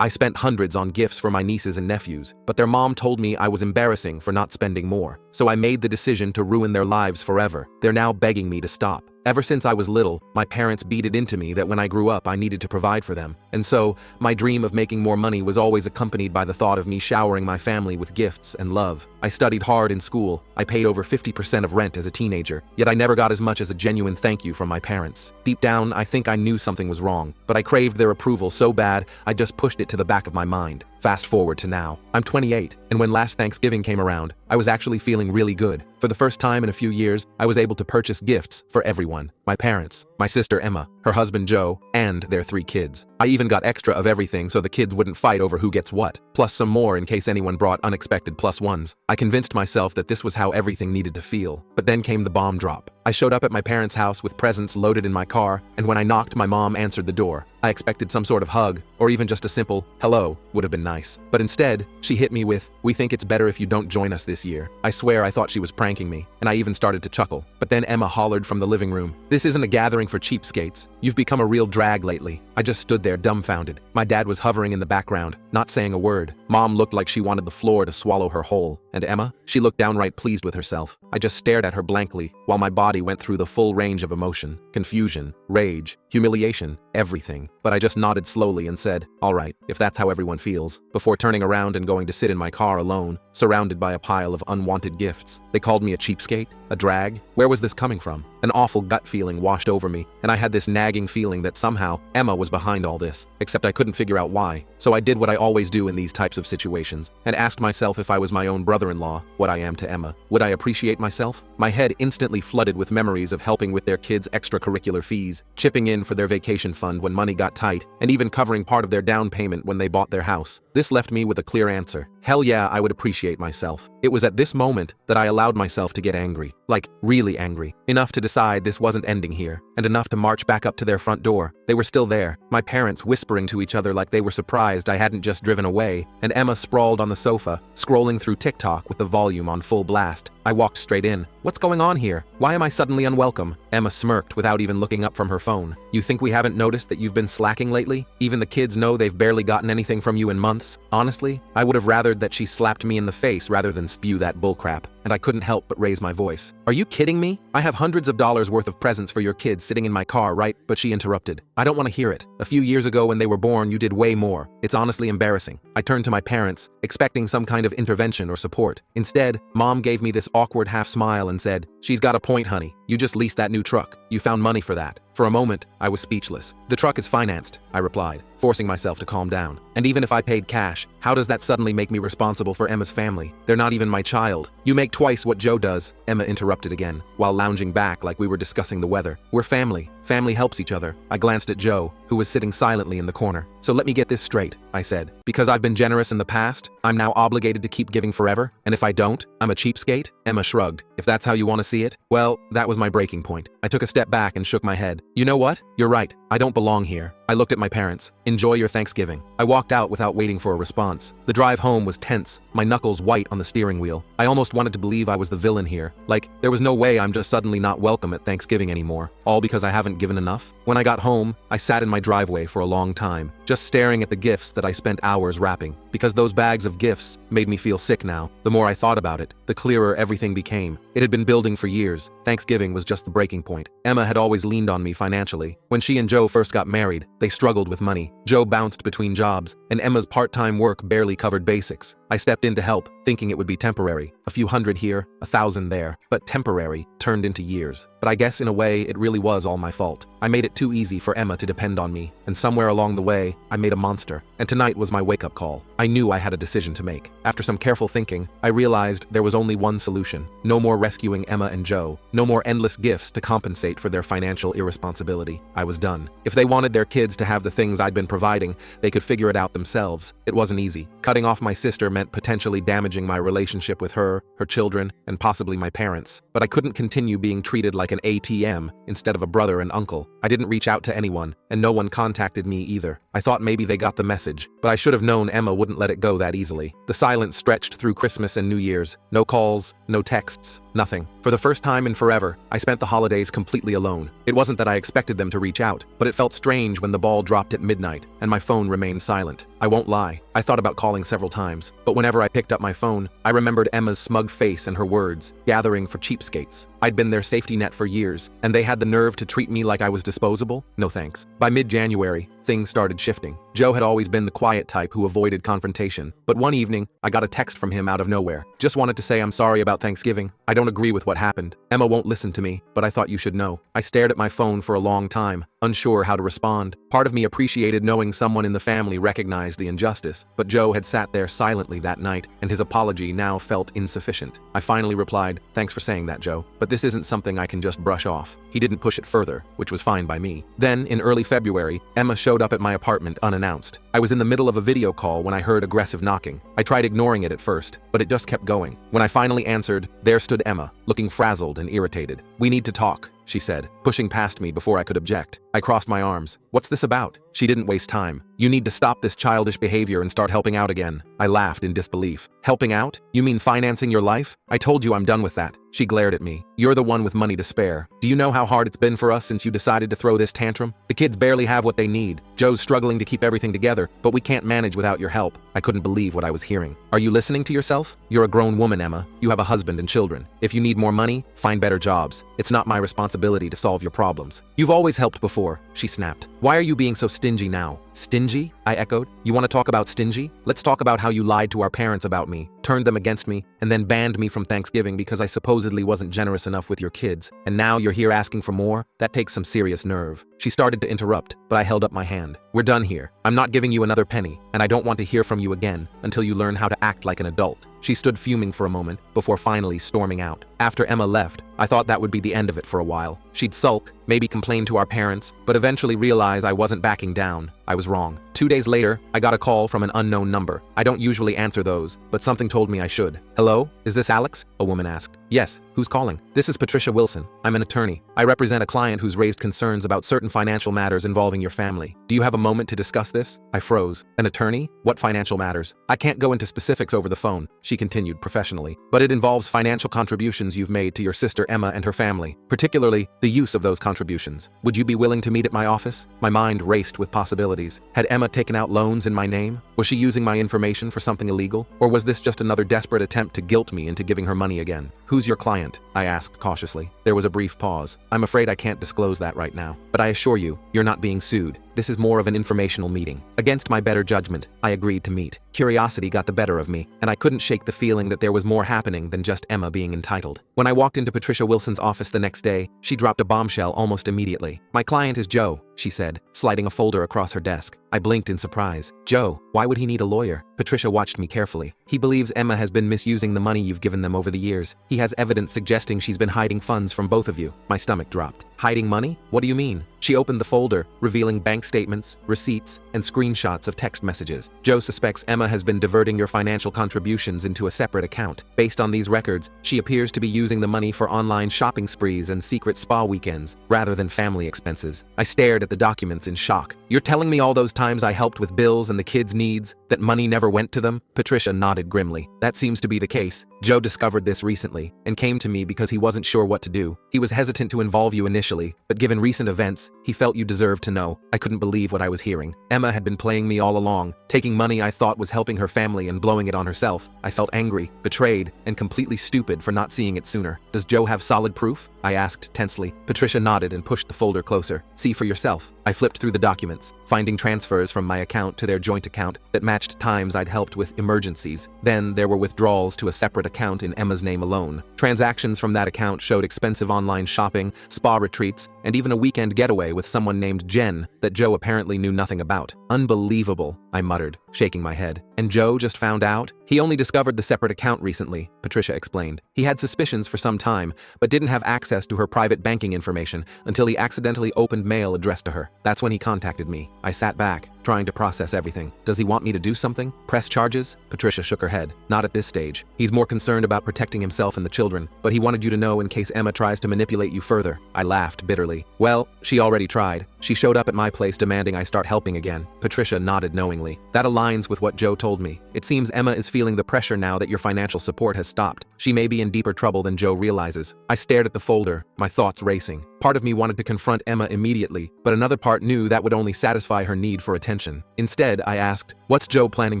I spent hundreds on gifts for my nieces and nephews, but their mom told me I was embarrassing for not spending more. So I made the decision to ruin their lives forever. They're now begging me to stop. Ever since I was little, my parents beat it into me that when I grew up I needed to provide for them. And so, my dream of making more money was always accompanied by the thought of me showering my family with gifts and love. I studied hard in school. I paid over 50% of rent as a teenager, yet I never got as much as a genuine thank you from my parents. Deep down, I think I knew something was wrong, but I craved their approval so bad I just pushed it to the back of my mind. Fast forward to now. I'm 28, and when last Thanksgiving came around, I was actually feeling really good. For the first time in a few years, I was able to purchase gifts for everyone. My parents, my sister Emma, her husband Joe, and their 3 kids. I even got extra of everything so the kids wouldn't fight over who gets what, plus some more in case anyone brought unexpected plus ones. I convinced myself that this was how everything needed to feel. But then came the bomb drop. I showed up at my parents' house with presents loaded in my car, and when I knocked, my mom answered the door. I expected some sort of hug, or even just a simple, hello, would have been nice. But instead, she hit me with, we think it's better if you don't join us this year. I swear I thought she was pranking me, and I even started to chuckle. But then Emma hollered from the living room, this isn't a gathering for cheapskates. You've become a real drag lately. I just stood there dumbfounded. My dad was hovering in the background, not saying a word. Mom looked like she wanted the floor to swallow her whole. And Emma? She looked downright pleased with herself. I just stared at her blankly, while my body went through the full range of emotion. Confusion, rage, humiliation, everything. But I just nodded slowly and said, all right, if that's how everyone feels, before turning around and going to sit in my car alone, surrounded by a pile of unwanted gifts. They called me a cheapskate? A drag? Where was this coming from? An awful gut feeling washed over me, and I had this nagging feeling that somehow Emma was behind all this, except I couldn't figure out why. So I did what I always do in these types of situations, and asked myself if I was my own brother-in-law, what I am to Emma. Would I appreciate myself? My head instantly flooded with memories of helping with their kids' extracurricular fees, chipping in for their vacation fund when money got tight, and even covering part of their down payment when they bought their house. This left me with a clear answer. Hell yeah, I would appreciate myself. It was at this moment that I allowed myself to get angry. Like, really angry. Enough to decide this wasn't ending here, and enough to march back up to their front door. They were still there, my parents whispering to each other like they were surprised I hadn't just driven away, and Emma sprawled on the sofa, scrolling through TikTok with the volume on full blast. I walked straight in. What's going on here? Why am I suddenly unwelcome? Emma smirked without even looking up from her phone. You think we haven't noticed that you've been slacking lately? Even the kids know they've barely gotten anything from you in months. Honestly, I would have rathered that she slapped me in the face rather than spew that bullcrap, and I couldn't help but raise my voice. Are you kidding me? I have hundreds of dollars worth of presents for your kids sitting in my car, right? But she interrupted. I don't want to hear it. A few years ago when they were born, you did way more. It's honestly embarrassing. I turned to my parents, expecting some kind of intervention or support. Instead, Mom gave me this awkward half smile and said, she's got a point, honey. You just leased that new truck. You found money for that. For a moment, I was speechless. The truck is financed, I replied, forcing myself to calm down. And even if I paid cash, how does that suddenly make me responsible for Emma's family? They're not even my child. You make twice what Joe does, Emma interrupted again, while lounging back like we were discussing the weather. We're family. Family helps each other. I glanced at Joe, who was sitting silently in the corner. So let me get this straight, I said. Because I've been generous in the past, I'm now obligated to keep giving forever? And if I don't, I'm a cheapskate? Emma shrugged. If that's how you want to see it, well, that was my breaking point. I took a step back and shook my head. You know what? You're right. I don't belong here. I looked at my parents. Enjoy your Thanksgiving. I walked out without waiting for a response. The drive home was tense, my knuckles white on the steering wheel. I almost wanted to believe I was the villain here. Like, there was no way I'm just suddenly not welcome at Thanksgiving anymore, all because I haven't given enough. When I got home, I sat in my driveway for a long time, just staring at the gifts that I spent hours wrapping, because those bags of gifts made me feel sick now. The more I thought about it, the clearer everything became. It had been building for years. Thanksgiving was just the breaking point. Emma had always leaned on me financially. When she and Joe first got married, they struggled with money. Joe bounced between jobs, and Emma's part-time work barely covered basics. I stepped in to help, thinking it would be temporary. A few hundred here, 1,000 there, but temporary turned into years. But I guess in a way, it really was all my fault. I made it too easy for Emma to depend on me, and somewhere along the way, I made a monster. And tonight was my wake-up call. I knew I had a decision to make. After some careful thinking, I realized there was only one solution. No more rescuing Emma and Joe. No more endless gifts to compensate for their financial irresponsibility. I was done. If they wanted their kids to have the things I'd been providing, they could figure it out themselves. It wasn't easy. Cutting off my sister meant potentially damaging my relationship with her children, and possibly my parents. But I couldn't continue being treated like an ATM instead of a brother and uncle. I didn't reach out to anyone, and no one contacted me either. I thought maybe they got the message, but I should have known Emma wouldn't let it go that easily. The silence stretched through Christmas and New Year's. No calls, no texts, Nothing. For the first time in forever, I spent the holidays completely alone. It wasn't that I expected them to reach out, but it felt strange when the ball dropped at midnight and my phone remained silent. I won't lie, I thought about calling several times, but whenever I picked up my phone, I remembered Emma's smug face and her words, gathering for cheapskates. I'd been their safety net for years, and they had the nerve to treat me like I was disposable? No thanks. By mid-January, things started shifting. Joe had always been the quiet type who avoided confrontation, but one evening, I got a text from him out of nowhere. Just wanted to say I'm sorry about Thanksgiving. I don't agree with what happened. Emma won't listen to me, but I thought you should know. I stared at my phone for a long time, unsure how to respond. Part of me appreciated knowing someone in the family recognized the injustice, but Joe had sat there silently that night, and his apology now felt insufficient. I finally replied, "Thanks for saying that, Joe, but this isn't something I can just brush off." He didn't push it further, which was fine by me. Then, in early February, Emma showed up at my apartment unannounced. I was in the middle of a video call when I heard aggressive knocking. I tried ignoring it at first, but it just kept going. When I finally answered, there stood Emma, looking frazzled and irritated. "We need to talk," she said, pushing past me before I could object. I crossed my arms. "What's this about?" She didn't waste time. "You need to stop this childish behavior and start helping out again." I laughed in disbelief. "Helping out? You mean financing your life? I told you I'm done with that." She glared at me. "You're the one with money to spare. Do you know how hard it's been for us since you decided to throw this tantrum? The kids barely have what they need. Joe's struggling to keep everything together, but we can't manage without your help." I couldn't believe what I was hearing. "Are you listening to yourself? You're a grown woman, Emma. You have a husband and children. If you need more money, find better jobs. It's not my responsibility to solve your problems. You've always helped before," she snapped. "Why are you being so stingy now?" "Stingy?" I echoed. "You want to talk about stingy? Let's talk about how you lied to our parents about me, turned them against me, and then banned me from Thanksgiving because I supposedly wasn't generous enough with your kids. And now you're here asking for more? That takes some serious nerve." She started to interrupt, but I held up my hand. "We're done here. I'm not giving you another penny, and I don't want to hear from you again until you learn how to act like an adult." She stood fuming for a moment before finally storming out. After Emma left, I thought that would be the end of it for a while. She'd sulk, maybe complain to our parents, but eventually realize I wasn't backing down. I was wrong. 2 days later, I got a call from an unknown number. I don't usually answer those, but something told me I should. "Hello? Is this Alex?" a woman asked. "Yes. Who's calling?" "This is Patricia Wilson. I'm an attorney. I represent a client who's raised concerns about certain financial matters involving your family. Do you have a moment to discuss this?" I froze. "An attorney? What financial matters?" "I can't go into specifics over the phone," she continued professionally, "but it involves financial contributions you've made to your sister Emma and her family, particularly the use of those contributions. Would you be willing to meet at my office?" My mind raced with possibilities. Had Emma taken out loans in my name? Was she using my information for something illegal? Or was this just another desperate attempt to guilt me into giving her money again? "Who's your client?" I asked cautiously. There was a brief pause. "I'm afraid I can't disclose that right now, but I assure you, you're not being sued. This is more of an informational meeting." Against my better judgment, I agreed to meet. Curiosity got the better of me, and I couldn't shake the feeling that there was more happening than just Emma being entitled. When I walked into Patricia Wilson's office the next day, she dropped a bombshell almost immediately. "My client is Joe," she said, sliding a folder across her desk. I blinked in surprise. "Joe? Why would he need a lawyer?" Patricia watched me carefully. "He believes Emma has been misusing the money you've given them over the years. He has evidence suggesting she's been hiding funds from both of you." My stomach dropped. "Hiding money? What do you mean?" She opened the folder, revealing bank statements, receipts, and screenshots of text messages. "Joe suspects Emma has been diverting your financial contributions into a separate account. Based on these records, she appears to be using the money for online shopping sprees and secret spa weekends, rather than family expenses." I stared at the documents in shock. "You're telling me all those times I helped with bills and the kids' needs, that money never went to them?" Patricia nodded grimly. "That seems to be the case. Joe discovered this recently, and came to me because he wasn't sure what to do. He was hesitant to involve you initially, but given recent events, he felt you deserved to know." I couldn't believe what I was hearing. Emma had been playing me all along, taking money I thought was helping her family and blowing it on herself. I felt angry, betrayed, and completely stupid for not seeing it sooner. "Does Joe have solid proof?" I asked tensely. Patricia nodded and pushed the folder closer. "See for yourself." I flipped through the documents, finding transfers from my account to their joint account that matched times I'd helped with emergencies. Then there were withdrawals to a separate account in Emma's name alone. Transactions from that account showed expensive online shopping, spa retreats, and even a weekend getaway with someone named Jen that Joe apparently knew nothing about. "Unbelievable," I muttered, shaking my head. "And Joe just found out?" "He only discovered the separate account recently," Patricia explained. "He had suspicions for some time, but didn't have access to her private banking information until he accidentally opened mail addressed to her. That's when he contacted me." I sat back, trying to process everything. Does he want me to do something? Press charges? Patricia shook her head. Not at this stage. He's more concerned about protecting himself and the children, but he wanted you to know in case Emma tries to manipulate you further. I laughed bitterly. Well, she already tried. She showed up at my place demanding I start helping again. Patricia nodded knowingly. That aligns with what Joe told me. It seems Emma is feeling the pressure now that your financial support has stopped. She may be in deeper trouble than Joe realizes. I stared at the folder, my thoughts racing. Part of me wanted to confront Emma immediately, but another part knew that would only satisfy her need for attention. Instead, I asked, "What's Joe planning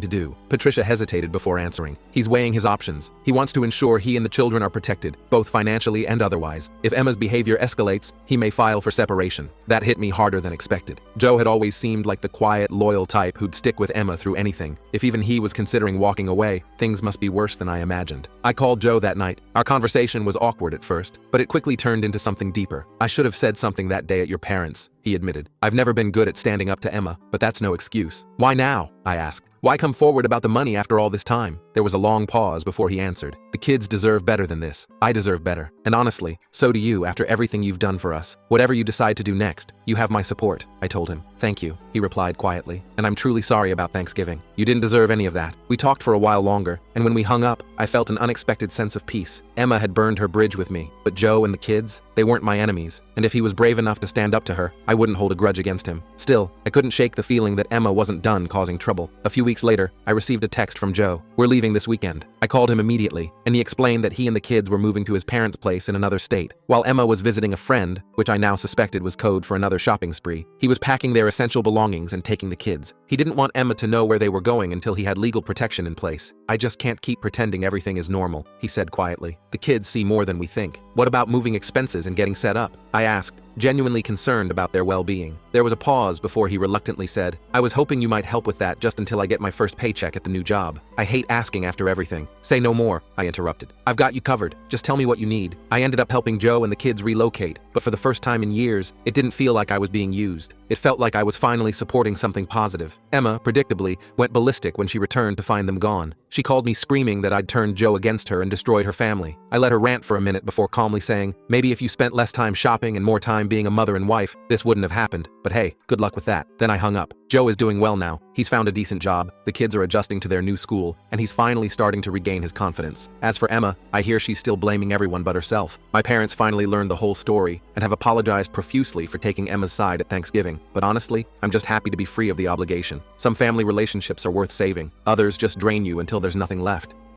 to do?" Patricia hesitated before answering. He's weighing his options. He wants to ensure he and the children are protected, both financially and otherwise. If Emma's behavior escalates, he may file for separation. That hit me harder than expected. Joe had always seemed like the quiet, loyal type who'd stick with Emma through anything. If even he was considering walking away, things must be worse than I imagined. I called Joe that night. Our conversation was awkward at first, but it quickly turned into something deeper. I should have said something that day at your parents', he admitted. I've never been good at standing up to Emma, but that's no excuse. Why now? I asked. Why come forward about the money after all this time? There was a long pause before he answered. The kids deserve better than this. I deserve better. And honestly, so do you after everything you've done for us. Whatever you decide to do next, you have my support, I told him. Thank you, he replied quietly. And I'm truly sorry about Thanksgiving. You didn't deserve any of that. We talked for a while longer, and when we hung up, I felt an unexpected sense of peace. Emma had burned her bridge with me, but Joe and the kids, they weren't my enemies. And if he was brave enough to stand up to her, I wouldn't hold a grudge against him. Still, I couldn't shake the feeling that Emma wasn't done causing trouble. A few weeks later, I received a text from Joe. We're leaving this weekend. I called him immediately, and he explained that he and the kids were moving to his parents' place in another state. While Emma was visiting a friend, which I now suspected was code for another shopping spree, he was packing their essential belongings and taking the kids. He didn't want Emma to know where they were going until he had legal protection in place. I just can't keep pretending everything is normal, he said quietly. The kids see more than we think. What about moving expenses and getting set up? I asked, genuinely concerned about their well-being. There was a pause before he reluctantly said, I was hoping you might help with that just until I get my first paycheck at the new job. I hate asking after everything. Say no more, I interrupted. I've got you covered. Just tell me what you need. I ended up helping Joe and the kids relocate, but for the first time in years, it didn't feel like I was being used. It felt like I was finally supporting something positive. Emma, predictably, went ballistic when she returned to find them gone. She called me screaming that I'd turned Joe against her and destroyed her family. I let her rant for a minute before calmly saying, maybe if you spent less time shopping and more time being a mother and wife, this wouldn't have happened. But hey, good luck with that. Then I hung up. Joe is doing well now. He's found a decent job, the kids are adjusting to their new school, and he's finally starting to regain his confidence. As for Emma, I hear she's still blaming everyone but herself. My parents finally learned the whole story and have apologized profusely for taking Emma's side at Thanksgiving. But honestly, I'm just happy to be free of the obligation. Some family relationships are worth saving. Others just drain you until there's nothing left.